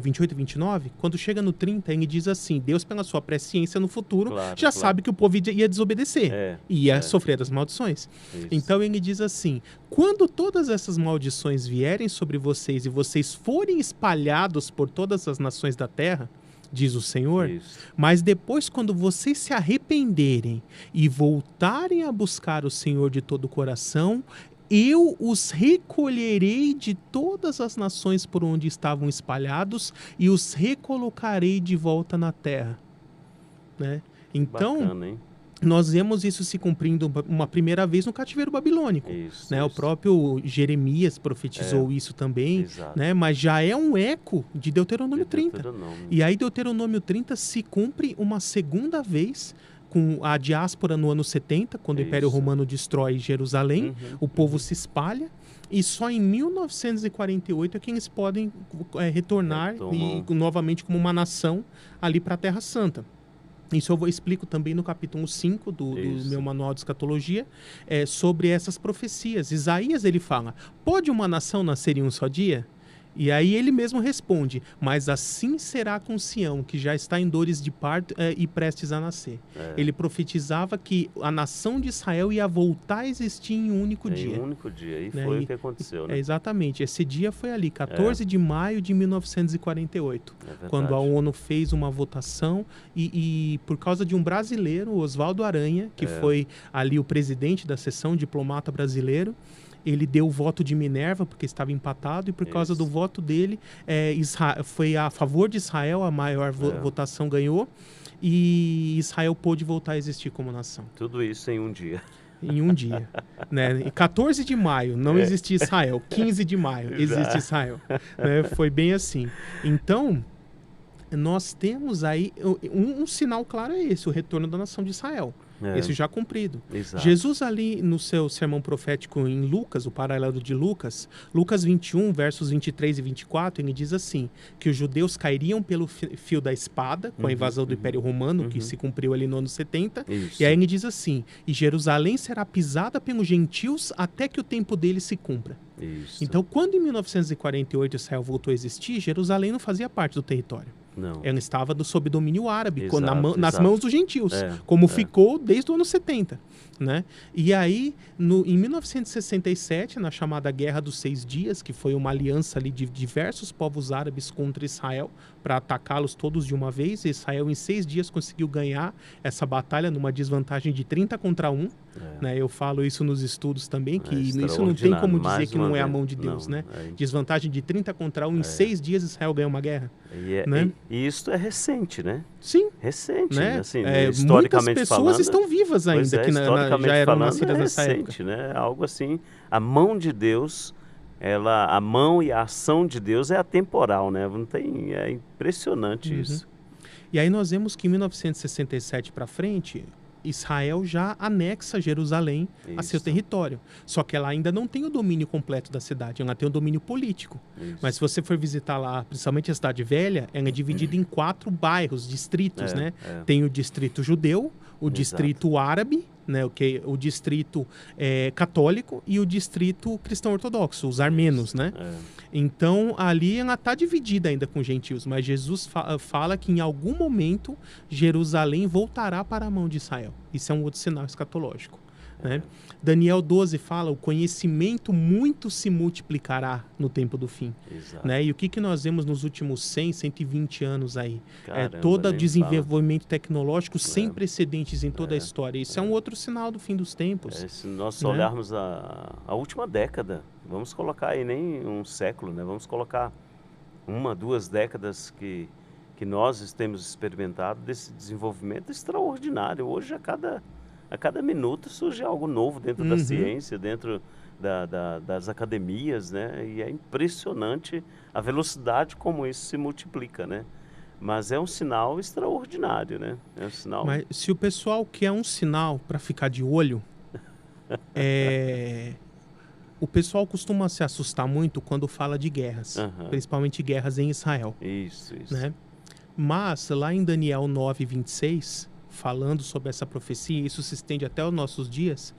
28 e 29, quando chega no 30, ele diz assim, Deus, pela sua presciência no futuro, sabe que o povo ia desobedecer, ia sofrer as maldições. Então, ele diz assim: quando todas essas maldições vierem sobre vocês e vocês forem espalhados por todas as nações da terra, diz o Senhor, mas depois, quando vocês se arrependerem e voltarem a buscar o Senhor de todo o coração, eu os recolherei de todas as nações por onde estavam espalhados e os recolocarei de volta na terra. Né? Então, bacana, hein? Nós vemos isso se cumprindo uma primeira vez no cativeiro babilônico. Né? O próprio Jeremias profetizou isso também, né? Mas já é um eco de Deuteronômio 30. E aí Deuteronômio 30 se cumpre uma segunda vez com a diáspora no ano 70, quando o Império Romano destrói Jerusalém, o povo se espalha, e só em 1948 é que eles podem retornar novamente como uma nação ali para a Terra Santa. Isso eu explico também no capítulo 5 do meu manual de escatologia, sobre essas profecias. Isaías, ele fala: pode uma nação nascer em um só dia? E aí ele mesmo responde: mas assim será com Sião, que já está em dores de parto e prestes a nascer. Ele profetizava que a nação de Israel ia voltar a existir em um único dia. Em um único dia, e foi o que aconteceu, né? Exatamente, esse dia foi ali, 14 de maio de 1948, quando a ONU fez uma votação e por causa de um brasileiro, Oswaldo Aranha, que foi ali o presidente da seção, diplomata brasileiro, ele deu o voto de Minerva, porque estava empatado, e por causa do voto dele, foi a favor de Israel, a maior votação ganhou, e Israel pôde voltar a existir como nação. Tudo isso em um dia. Em um dia. Né? 14 de maio não existia Israel, 15 de maio existe Israel. Né? Foi bem assim. Então, nós temos aí um sinal claro, é esse, o retorno da nação de Israel. Esse já cumprido. Jesus ali no seu sermão profético em Lucas, o paralelo de Lucas 21, versos 23 e 24, ele diz assim, que os judeus cairiam pelo fio da espada, com a invasão do Império Romano, que se cumpriu ali no ano 70, e aí ele diz assim: e Jerusalém será pisada pelos gentios até que o tempo deles se cumpra. Então, quando em 1948 Israel voltou a existir, Jerusalém não fazia parte do território. Não. Ela estava sob domínio árabe, nas mãos dos gentios, como ficou desde o ano 70. Né? E aí, em 1967, na chamada Guerra dos 6 Dias, que foi uma aliança ali de diversos povos árabes contra Israel, para atacá-los todos de uma vez, Israel em 6 dias conseguiu ganhar essa batalha numa desvantagem de 30 contra 1. Né? Eu falo isso nos estudos também, que isso não tem como dizer que não é a mão de Deus. Né? Desvantagem de 30 contra 1, em 6 dias Israel ganhou uma guerra. Né? E isso é recente, né? Sim. Recente, né? Assim, historicamente muitas pessoas estão vivas ainda, que já eram nascidas nessa recente, época. Né? Algo assim, a mão de Deus, a mão e a ação de Deus é atemporal, né? Não tem, é impressionante isso. E aí nós vemos que em 1967 para frente, Israel já anexa Jerusalém a seu território. Só que ela ainda não tem o domínio completo da cidade, ela tem o domínio político. Mas se você for visitar lá, principalmente a Cidade Velha, ela é dividida em 4 bairros, distritos, né? Tem o distrito judeu, o distrito árabe, né, o distrito católico e o distrito cristão ortodoxo, os armenos, né? Então, ali ela está dividida ainda com gentios, mas Jesus fala que em algum momento Jerusalém voltará para a mão de Israel. Isso é um outro sinal escatológico. Né? Daniel 12 fala: o conhecimento muito se multiplicará no tempo do fim. Né? E o que nós vemos nos últimos 100, 120 anos aí? Todo o desenvolvimento tecnológico sem precedentes em toda a história. Isso é um outro sinal do fim dos tempos. Se nós olharmos a última década, vamos colocar aí nem um século, né? Vamos colocar 1, 2 décadas que nós temos experimentado desse desenvolvimento extraordinário. Hoje, a cada minuto surge algo novo dentro da ciência, dentro das academias, né? E é impressionante a velocidade como isso se multiplica, né? Mas é um sinal extraordinário, né? É um sinal... Mas se o pessoal quer um sinal para ficar de olho, o pessoal costuma se assustar muito quando fala de guerras, principalmente guerras em Israel. Isso. Né? Mas lá em Daniel 9, 26... falando sobre essa profecia, isso se estende até os nossos dias,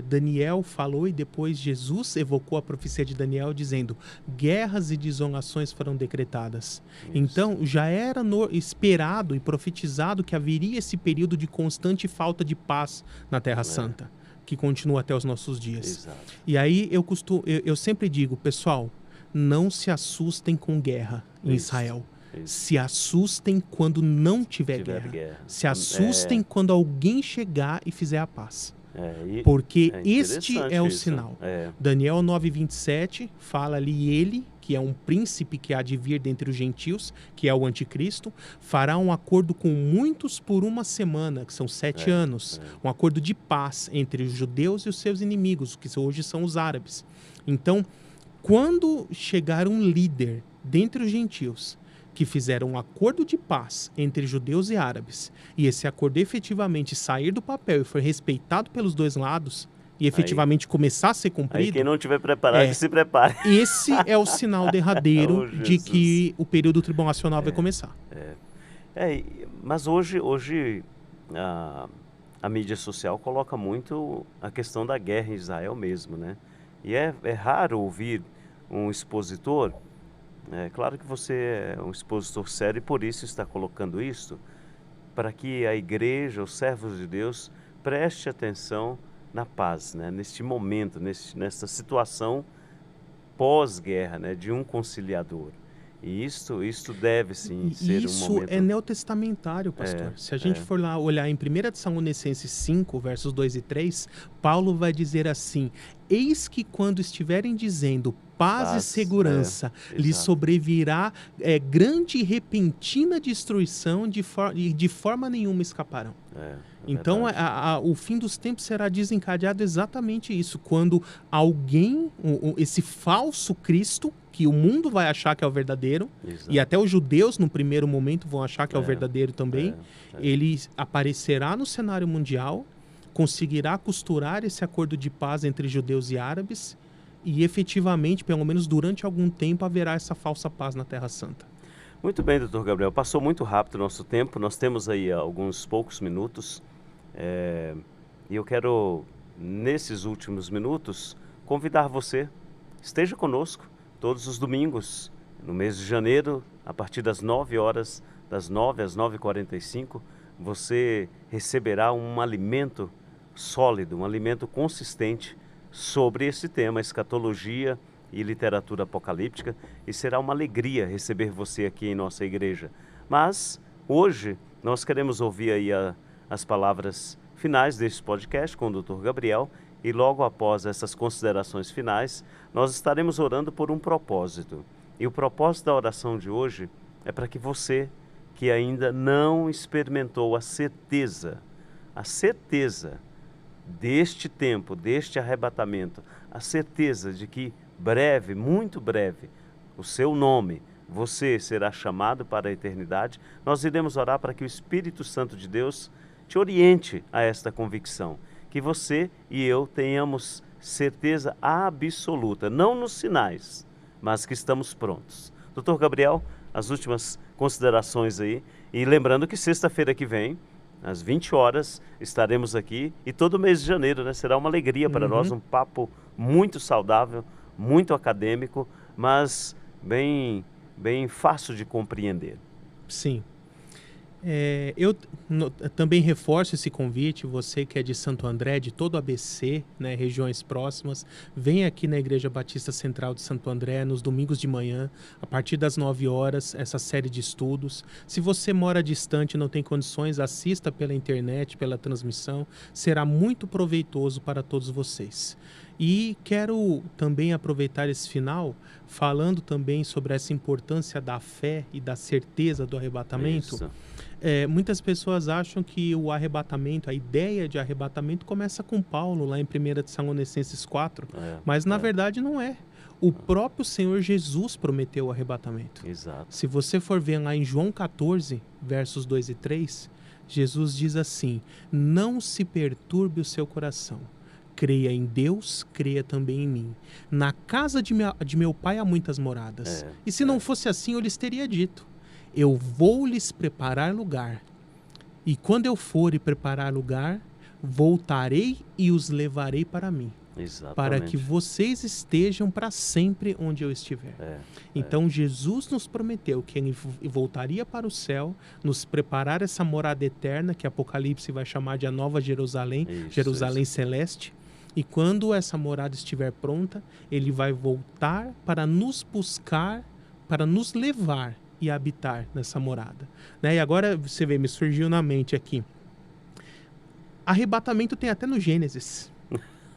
Daniel falou e depois Jesus evocou a profecia de Daniel dizendo: guerras e desolações foram decretadas. Então já era esperado e profetizado que haveria esse período de constante falta de paz na Terra Santa, que continua até os nossos dias. Exato. E aí eu sempre digo, pessoal, não se assustem com guerra em Israel. Se assustem quando não tiver guerra. Se assustem quando alguém chegar e fizer a paz. Porque este é o sinal. Daniel 9:27 fala ali, ele, que é um príncipe que há de vir dentre os gentios, que é o anticristo, fará um acordo com muitos por uma semana, que são 7 anos. Um acordo de paz entre os judeus e os seus inimigos, que hoje são os árabes. Então, quando chegar um líder dentre os gentios que fizeram um acordo de paz entre judeus e árabes, e esse acordo efetivamente sair do papel e for respeitado pelos dois lados, e efetivamente começar a ser cumprido... Aí quem não estiver preparado, que se prepare. Esse é o sinal derradeiro de que o período tribulacional vai começar. Mas hoje a mídia social coloca muito a questão da guerra em Israel mesmo, né? E é raro ouvir um expositor... claro que você é um expositor sério e por isso está colocando isso, para que a igreja, os servos de Deus, preste atenção na paz, né? Neste momento, nessa situação pós-guerra, né? De um conciliador. E isto deve sim ser um momento... Isso é neotestamentário, pastor. Se a gente for lá olhar em 1 Tessalonicenses 5, versos 2 e 3, Paulo vai dizer assim: eis que quando estiverem dizendo paz e segurança, lhes sobrevirá grande e repentina destruição, e de forma nenhuma escaparão. Então, o fim dos tempos será desencadeado exatamente isso, quando alguém, esse falso Cristo, que o mundo vai achar que é o verdadeiro, e até os judeus no primeiro momento vão achar que é o verdadeiro também, ele aparecerá no cenário mundial, conseguirá costurar esse acordo de paz entre judeus e árabes, e efetivamente, pelo menos durante algum tempo, haverá essa falsa paz na Terra Santa. Muito bem, doutor Gabriel. Passou muito rápido o nosso tempo. Nós temos aí alguns poucos minutos. E eu quero, nesses últimos minutos, convidar você. Esteja conosco todos os domingos, no mês de janeiro, a partir das 9 horas, das 9 às 9h45, você receberá um alimento sólido, um alimento consistente sobre esse tema, escatologia e literatura apocalíptica, e será uma alegria receber você aqui em nossa igreja. Mas hoje nós queremos ouvir aí as palavras finais deste podcast com o Dr. Gabriel, e logo após essas considerações finais, nós estaremos orando por um propósito. E o propósito da oração de hoje é para que você, que ainda não experimentou a certeza deste tempo, deste arrebatamento, a certeza de que breve, muito breve, o seu nome, você será chamado para a eternidade, nós iremos orar para que o Espírito Santo de Deus te oriente a esta convicção, que você e eu tenhamos certeza absoluta, não nos sinais, mas que estamos prontos. Doutor Gabriel, as últimas considerações aí, e lembrando que sexta-feira que vem, às 20 horas, estaremos aqui, e todo mês de janeiro, né, será uma alegria para nós, um papo muito saudável, muito acadêmico, mas bem fácil de compreender. Sim. Eu também reforço esse convite, você que é de Santo André, de todo o ABC, né, regiões próximas, venha aqui na Igreja Batista Central de Santo André nos domingos de manhã, a partir das 9 horas, essa série de estudos. Se você mora distante e não tem condições, assista pela internet, pela transmissão, será muito proveitoso para todos vocês. E quero também aproveitar esse final falando também sobre essa importância da fé e da certeza do arrebatamento. Isso. Muitas pessoas acham que o arrebatamento, a ideia de arrebatamento começa com Paulo, lá em 1 Tessalonicenses 4, mas na verdade não é. O próprio Senhor Jesus prometeu o arrebatamento. Exato. Se você for ver lá em João 14, versos 2 e 3, Jesus diz assim: não se perturbe o seu coração. Creia em Deus, creia também em mim. Na casa de meu pai há muitas moradas. E se não fosse assim, eu lhes teria dito: eu vou lhes preparar lugar. E quando eu for e preparar lugar, voltarei e os levarei para mim. Exatamente. Para que vocês estejam para sempre onde eu estiver. Então Jesus nos prometeu que ele voltaria para o céu, nos preparar essa morada eterna, que Apocalipse vai chamar de a Nova Jerusalém, Jerusalém Celeste. E quando essa morada estiver pronta, ele vai voltar para nos buscar, para nos levar e habitar nessa morada. Né? E agora, você vê, me surgiu na mente aqui. Arrebatamento tem até no Gênesis.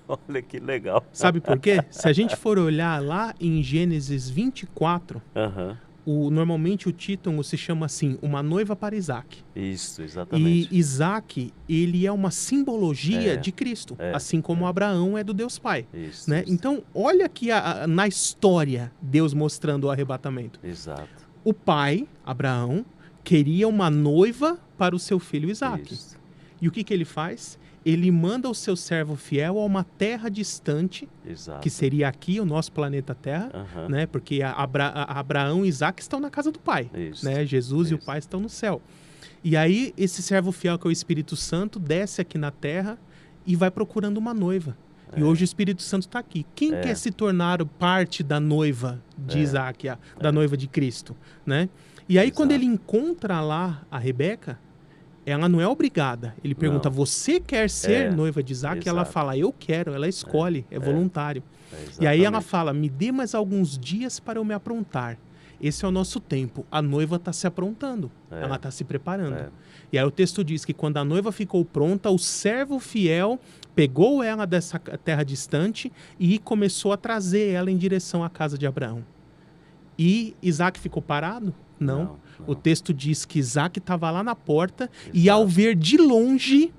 Olha que legal. Sabe por quê? Se a gente for olhar lá em Gênesis 24, normalmente o título se chama assim, Uma Noiva para Isaac. Isso, exatamente. E Isaac, ele é uma simbologia de Cristo, assim como Abraão é do Deus Pai. Isso, né? isso. Então, olha aqui na história, Deus mostrando o arrebatamento. Exato. O pai, Abraão, queria uma noiva para o seu filho Isaac. Isso. E o que ele faz? Ele manda o seu servo fiel a uma terra distante, que seria aqui o nosso planeta Terra, né? Porque Abraão e Isaac estão na casa do Pai, né? Jesus e o Pai estão no céu. E aí esse servo fiel, que é o Espírito Santo, desce aqui na Terra e vai procurando uma noiva. E hoje o Espírito Santo está aqui. Quem quer se tornar parte da noiva de Isaac, da noiva de Cristo, né? E aí quando ele encontra lá a Rebeca, ela não é obrigada. Ele pergunta, você quer ser noiva de Isaac? Ela fala, eu quero. Ela escolhe, é voluntário. E aí ela fala, me dê mais alguns dias para eu me aprontar. Esse é o nosso tempo. A noiva está se aprontando. Ela está se preparando. E aí o texto diz que quando a noiva ficou pronta, o servo fiel pegou ela dessa terra distante e começou a trazer ela em direção à casa de Abraão. E Isaac ficou parado? Não. O texto diz que Isaac estava lá na porta e ao ver de longe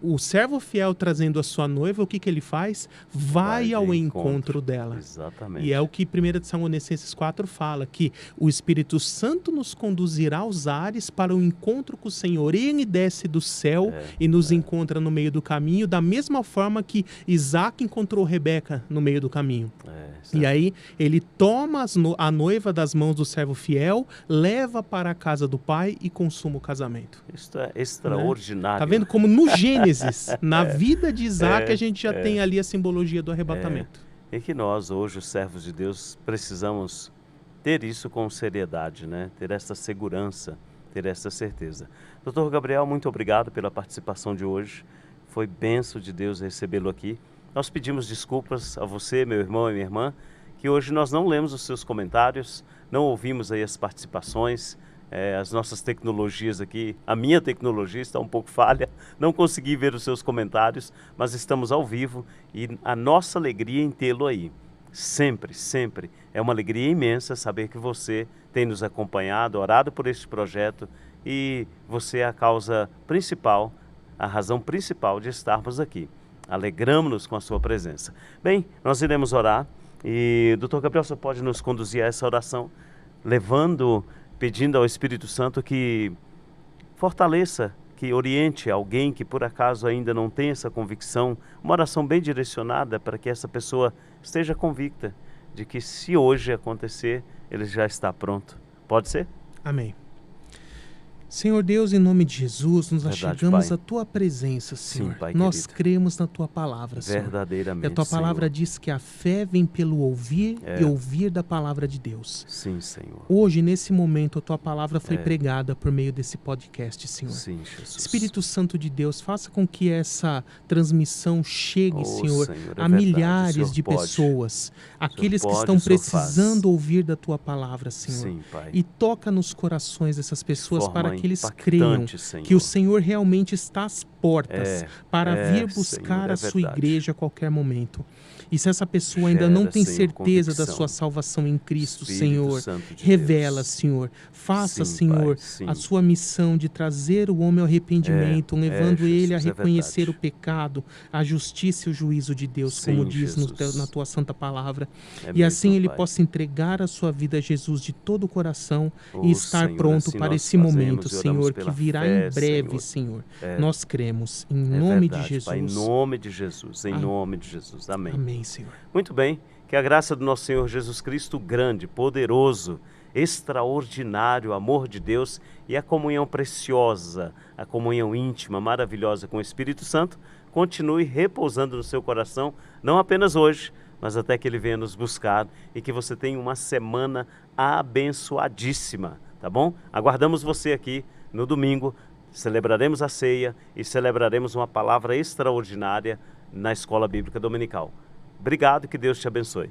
o servo fiel trazendo a sua noiva, o que ele faz? Vai ao encontro dela. Exatamente. E é o que 1 Tessalonicenses 4 fala, que o Espírito Santo nos conduzirá aos ares para o encontro com o Senhor. Ele desce do céu e nos encontra no meio do caminho, da mesma forma que Isaac encontrou Rebeca no meio do caminho. E aí ele toma a noiva das mãos do servo fiel, leva para a casa do pai e consuma o casamento. Isso é extraordinário. Tá vendo como no Gênesis, na vida de Isaac, a gente já tem ali a simbologia do arrebatamento. E que nós, hoje, os servos de Deus, precisamos ter isso com seriedade, né? Ter essa segurança, ter essa certeza. Doutor Gabriel, muito obrigado pela participação de hoje. Foi bênção de Deus recebê-lo aqui. Nós pedimos desculpas a você, meu irmão e minha irmã, que hoje nós não lemos os seus comentários, não ouvimos aí as participações, as nossas tecnologias aqui, a minha tecnologia está um pouco falha, não consegui ver os seus comentários, mas estamos ao vivo e a nossa alegria em tê-lo aí. Sempre, sempre. É uma alegria imensa saber que você tem nos acompanhado, orado por este projeto e você é a causa principal, a razão principal de estarmos aqui. Alegramos-nos com a sua presença. Bem, nós iremos orar e, doutor Gabriel, você pode nos conduzir a essa oração, pedindo ao Espírito Santo que fortaleça, que oriente alguém que por acaso ainda não tem essa convicção, uma oração bem direcionada para que essa pessoa esteja convicta de que se hoje acontecer, ele já está pronto. Pode ser? Amém. Senhor Deus, em nome de Jesus, nos achegamos Pai. à Tua presença, Senhor. Sim, Pai Nós querido. cremos na Tua palavra, Senhor. Verdadeiramente, E a Tua palavra Senhor. diz que a fé vem pelo ouvir e ouvir da palavra de Deus. Sim, Senhor. Hoje, nesse momento, a Tua palavra foi pregada por meio desse podcast, Senhor. Sim, Jesus. Espírito Santo de Deus, faça com que essa transmissão chegue, Senhor, Senhor, a verdade. milhares O Senhor de pode. pessoas. Aqueles que pode, estão o Senhor precisando faz. ouvir da Tua palavra, Senhor. Sim, Pai. E toca nos corações dessas pessoas Forma para que eles impactante, creiam Senhor. que o Senhor realmente está às portas para vir Senhor, buscar é a sua verdade. igreja a qualquer momento. E se essa pessoa ainda não Gera, tem Senhor, certeza da convicção. sua salvação em Cristo, Espírito Senhor, Santo de revela, Deus. Senhor. Faça, Sim, Senhor, Pai, sim. a sua missão de trazer o homem ao arrependimento, levando ele a Jesus, é reconhecer o verdade. pecado, a justiça e o juízo de Deus, Sim, como diz Jesus. na tua santa palavra. É E assim mesmo, ele Pai. possa entregar a sua vida a Jesus de todo o coração Oh, e estar Senhor, pronto assim para nós esse momento, fazemos e oramos Senhor, pela que virá fé, em breve, Senhor. Senhor. Nós cremos, em É nome verdade, de Jesus. Pai, em nome de Jesus, em Ah. nome de Jesus. Amém. Amém, Senhor. Muito bem, que a graça do nosso Senhor Jesus Cristo, grande, poderoso, extraordinário amor de Deus e a comunhão preciosa, a comunhão íntima, maravilhosa com o Espírito Santo, continue repousando no seu coração, não apenas hoje, mas até que Ele venha nos buscar e que você tenha uma semana abençoadíssima, tá bom? Aguardamos você aqui no domingo, celebraremos a ceia e celebraremos uma palavra extraordinária na Escola Bíblica Dominical. Obrigado, que Deus te abençoe.